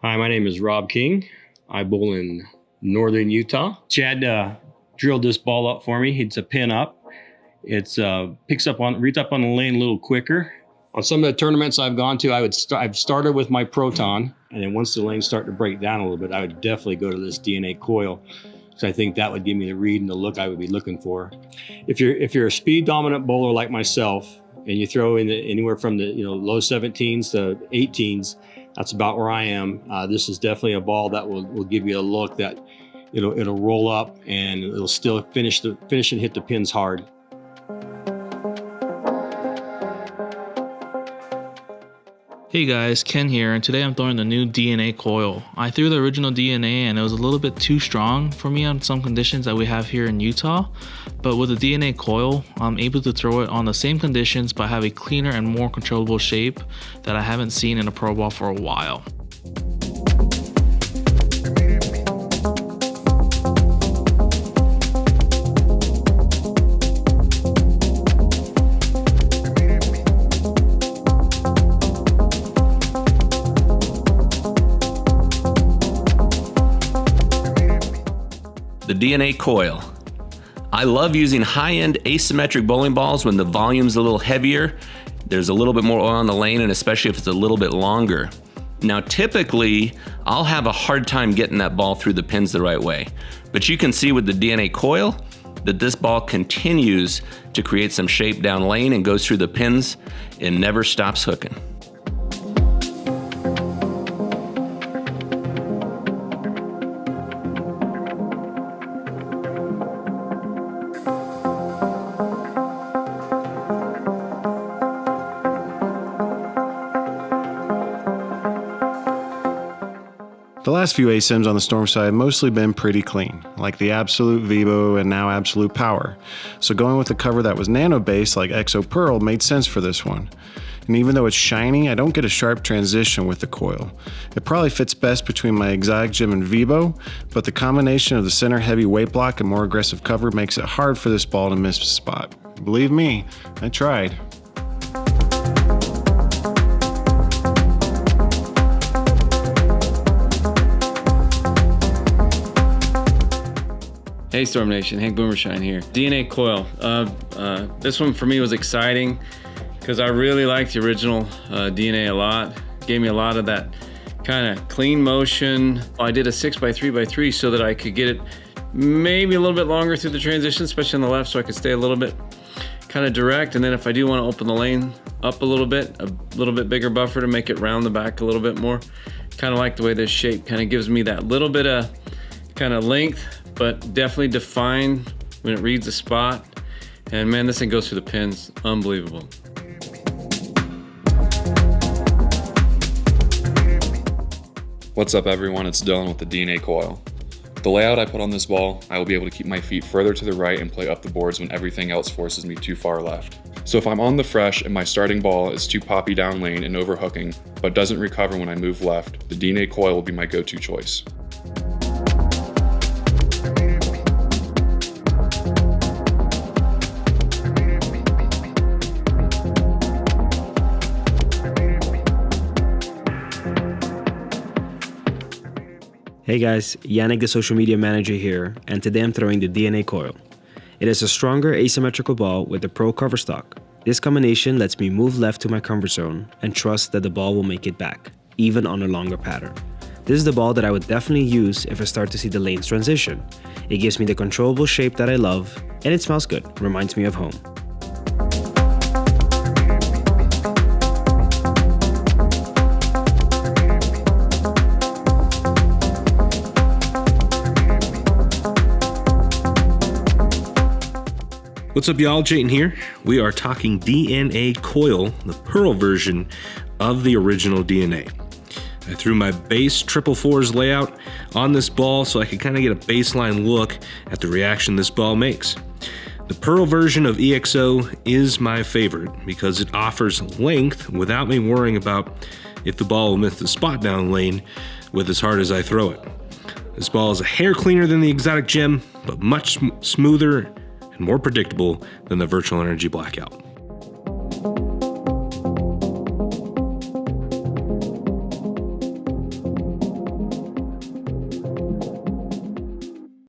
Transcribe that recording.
Hi, my name is Rob King. I bowl in northern Utah. Chad drilled this ball up for me. It's a pin up. It's reads up on the lane a little quicker. On some of the tournaments I've gone to, I've started with my Proton, and then once the lanes start to break down a little bit, I would definitely go to this DNA Coil. So I think that would give me the read and the look I would be looking for. If you're a speed dominant bowler like myself, and you throw in anywhere from the low 17s to 18s, that's about where I am. This is definitely a ball that will give you a look that it'll roll up and it'll still finish and hit the pins hard. Hey guys, Ken here, and today I'm throwing the new DNA Coil. I threw the original DNA and it was a little bit too strong for me on some conditions that we have here in Utah, but with the DNA Coil, I'm able to throw it on the same conditions but have a cleaner and more controllable shape that I haven't seen in a pro ball for a while. The DNA Coil. I love using high-end asymmetric bowling balls when the volume's a little heavier, there's a little bit more oil on the lane, and especially if it's a little bit longer. Now typically, I'll have a hard time getting that ball through the pins the right way. But you can see with the DNA Coil that this ball continues to create some shape down lane and goes through the pins and never stops hooking. The last few ASIMs on the Storm side have mostly been pretty clean, like the Absolute Vivo and now Absolute Power. So going with a cover that was nano-based like Exo Pearl made sense for this one. And even though it's shiny, I don't get a sharp transition with the Coil. It probably fits best between my Exotic Gem and Vivo, but the combination of the center heavy weight block and more aggressive cover makes it hard for this ball to miss a spot. Believe me, I tried. Hey Storm Nation, Hank Boomershine here. DNA Coil. This one for me was exciting because I really liked the original DNA a lot. Gave me a lot of that kind of clean motion. I did a 6x3x3 so that I could get it maybe a little bit longer through the transition, especially on the left, so I could stay a little bit kind of direct. And then if I do want to open the lane up a little bit bigger buffer to make it round the back a little bit more. Kind of like the way this shape kind of gives me that little bit of kind of length, but definitely defined when it reads the spot. And man, this thing goes through the pins, unbelievable. What's up everyone, it's Dylan with the DNA Coil. With the layout I put on this ball, I will be able to keep my feet further to the right and play up the boards when everything else forces me too far left. So if I'm on the fresh and my starting ball is too poppy down lane and overhooking, but doesn't recover when I move left, the DNA Coil will be my go-to choice. Hey guys, Yannick the social media manager here, and today I'm throwing the DNA Coil. It is a stronger asymmetrical ball with a pro cover stock. This combination lets me move left to my comfort zone and trust that the ball will make it back, even on a longer pattern. This is the ball that I would definitely use if I start to see the lanes transition. It gives me the controllable shape that I love, and it smells good, reminds me of home. What's up y'all, Jayton here. We are talking DNA Coil, the Pearl version of the original DNA. I threw my base 444s layout on this ball so I could kind of get a baseline look at the reaction this ball makes. The Pearl version of EXO is my favorite because it offers length without me worrying about if the ball will miss the spot down lane with as hard as I throw it. This ball is a hair cleaner than the Exotic Gem, but much smoother and more predictable than the Virtual Energy Blackout.